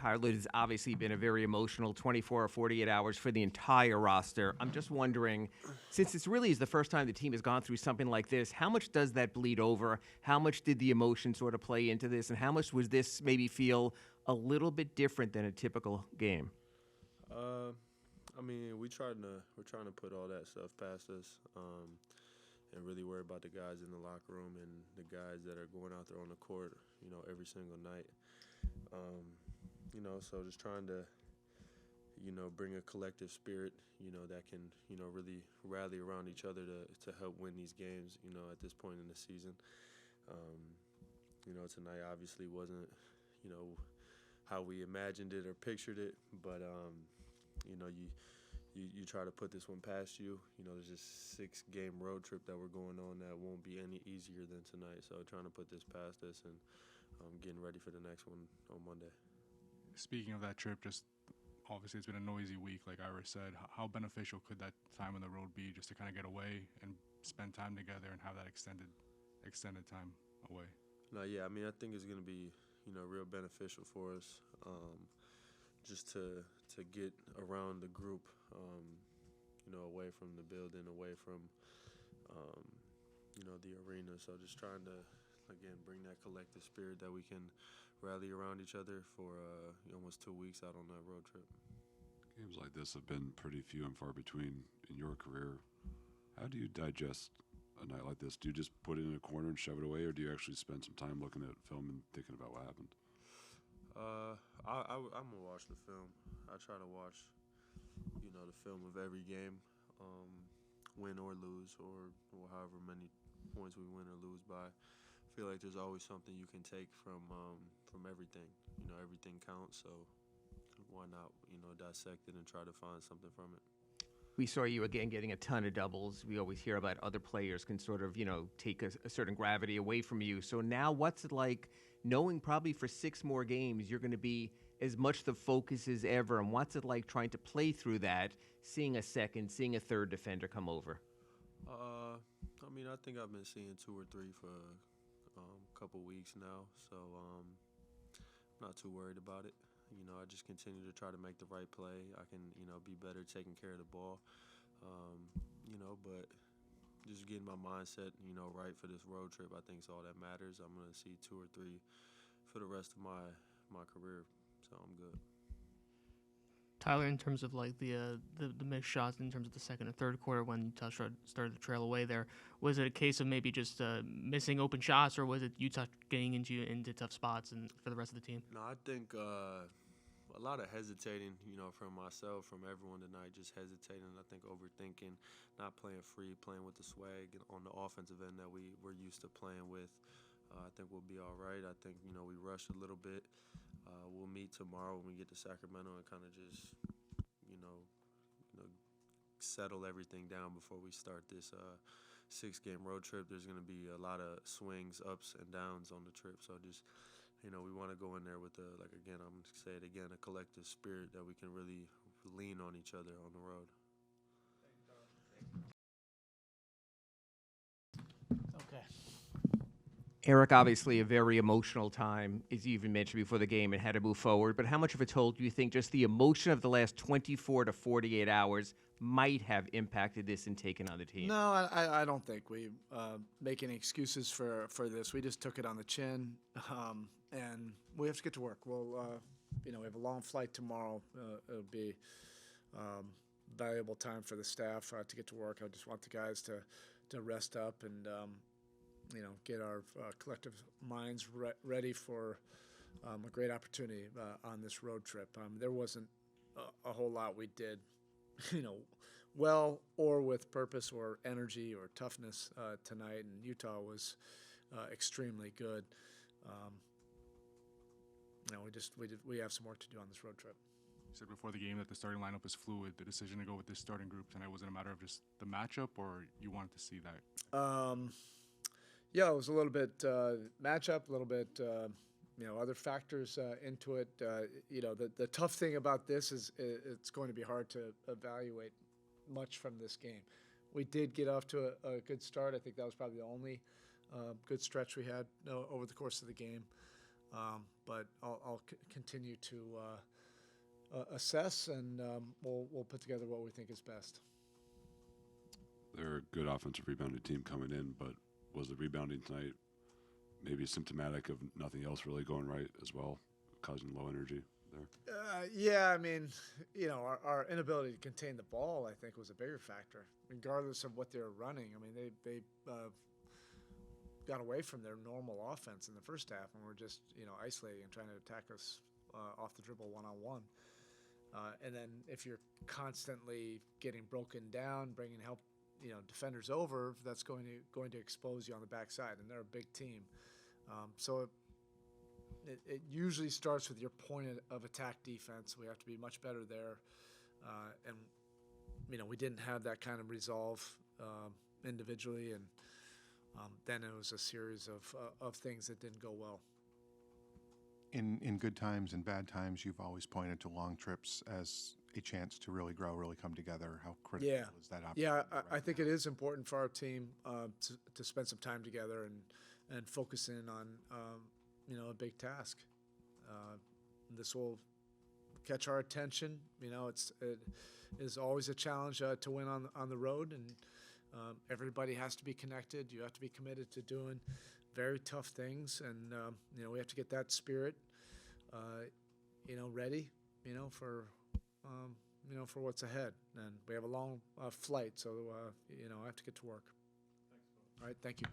Tyler, it's obviously been a very emotional 24 or 48 hours for the entire roster. I'm just wondering, since this really is the first time the team has gone through something like this, how much does that bleed over? How much did the emotion sort of play into this? And how much was this maybe feel a little bit different than a typical game? I mean, we're trying to put all that stuff past us, and really worry about the guys in the locker room and the guys that are going out there on the court, every single night. So just trying to, bring a collective spirit, that can, really rally around each other to help win these games, at this point in the season. Tonight obviously wasn't, how we imagined it or pictured it, but, you try to put this one past you. There's this 6-game road trip that we're going on that won't be any easier than tonight. So trying to put this past us and getting ready for the next one on Monday. Speaking of that trip, just obviously it's been a noisy week, like Ira said. How beneficial could that time on the road be just to kind of get away and spend time together and have that extended time away? No, yeah, I mean, I think it's going to be, real beneficial for us. Just to get around the group, away from the building, away from, the arena. So just trying to, again, bring that collective spirit that we can rally around each other for almost 2 weeks out on that road trip. Games like this have been pretty few and far between in your career. How do you digest a night like this? Do you just put it in a corner and shove it away, or do you actually spend some time looking at film and thinking about what happened? I'm gonna watch the film. I try to watch, the film of every game, win or lose, or however many points we win or lose by. I feel like there's always something you can take from everything. Everything counts. So why not, dissect it and try to find something from it. We saw you again getting a ton of doubles. We always hear about other players can sort of, take a certain gravity away from you. So now what's it like knowing probably for 6 more games you're going to be as much the focus as ever? And what's it like trying to play through that, seeing a third defender come over? I mean, I think I've been seeing 2 or 3 for a couple weeks now. So I'm not too worried about it. I just continue to try to make the right play. I can, be better taking care of the ball. But just getting my mindset, right for this road trip, I think is all that matters. I'm going to see 2 or 3 for the rest of my career, so I'm good. Tyler, in terms of like the missed shots, in terms of the second and third quarter when Utah started to trail away there, was it a case of maybe just missing open shots, or was it Utah getting into tough spots and for the rest of the team? No, I think a lot of hesitating, from myself, from everyone tonight, just hesitating. I think overthinking, not playing free, playing with the swag on the offensive end that we're used to playing with. I think we'll be all right. I think, we rushed a little bit. We'll meet tomorrow when we get to Sacramento and kind of just, settle everything down before we start this 6-game road trip. There's going to be a lot of swings, ups and downs on the trip. So just, we want to go in there with I'm going to say it again, a collective spirit that we can really lean on each other on the road. Okay. Erik, obviously a very emotional time, as you even mentioned before the game, and had to move forward. But how much of a toll do you think just the emotion of the last 24 to 48 hours might have impacted this and taken on the team? No, I don't think we make any excuses for this. We just took it on the chin, and we have to get to work. We'll, we have a long flight tomorrow. It'll be valuable time for the staff to get to work. I just want the guys to rest up and get our collective minds ready for a great opportunity on this road trip. There wasn't a whole lot we did, well or with purpose or energy or toughness tonight, and Utah was extremely good. We have some work to do on this road trip. You said before the game that the starting lineup is fluid. The decision to go with this starting group tonight, was it a matter of just the matchup, or you wanted to see that? Yeah, it was a little bit matchup, a little bit, other factors into it. The tough thing about this is it's going to be hard to evaluate much from this game. We did get off to a good start. I think that was probably the only good stretch we had over the course of the game. But I'll continue to assess, and we'll put together what we think is best. They're a good offensive rebounding team coming in, but was the rebounding tonight maybe symptomatic of nothing else really going right as well, causing low energy there? Yeah, I mean, our inability to contain the ball, I think, was a bigger factor, regardless of what they were running. I mean, they got away from their normal offense in the first half, and were just isolating and trying to attack us off the dribble one-on-one. And then if you're constantly getting broken down, bringing help, defenders over, that's going to expose you on the backside, and they're a big team. So it usually starts with your point of attack defense. We have to be much better there, and we didn't have that kind of resolve individually, and then it was a series of things that didn't go well. In good times and bad times, you've always pointed to long trips as a chance to really grow, really come together. How critical is that opportunity? Yeah, I think it is important for our team to spend some time together and focus in on a big task. This will catch our attention. It is always a challenge to win on the road, and everybody has to be connected. You have to be committed to doing very tough things, and we have to get that spirit, ready, for what's ahead. And we have a long flight, so I have to get to work. Thanks. All right, thank you.